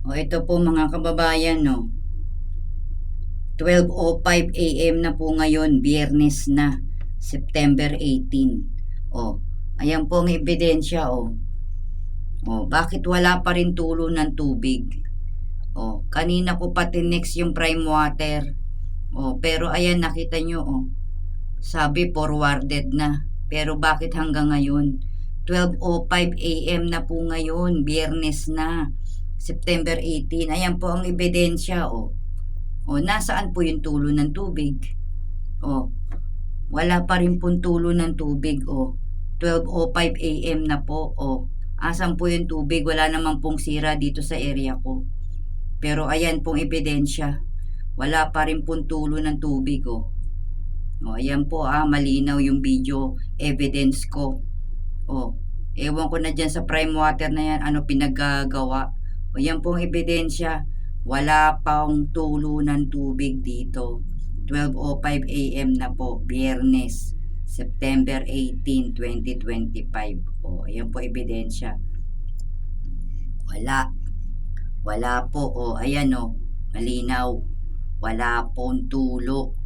O ito po mga kababayan, no. 12:05 AM na po ngayon, Biyernes na, September 18. O, ayan po ang ebidensya, o. O, bakit wala pa rin tulo ng tubig? O, kanina ko pa tinext yung prime water. O, pero ayan, nakita nyo, o. Sabi forwarded na. Pero bakit hanggang ngayon? 12:05 AM na po ngayon, Biyernes na, September 18. Ayan po ang ebidensya, o. O, nasaan po yung tulo ng tubig? O, wala pa rin pong tulo ng tubig, o. 12:05 AM na po, o. Asan po yung tubig? Wala naman pong sira dito sa area ko. Pero ayan pong ebidensya. Wala pa rin pong tulo ng tubig, o. O, ayan po, malinaw yung video evidence ko. O, ewan ko na dyan sa prime water na yan, ano pinaggagawa. O, yan pong ebidensya. Wala pang tulo ng tubig dito. 12:05 AM na po, Biyernes, September 18, 2025. O, ayan po ebidensya. Wala. Wala po. O, ayan, o. Malinaw. Wala pong tulo.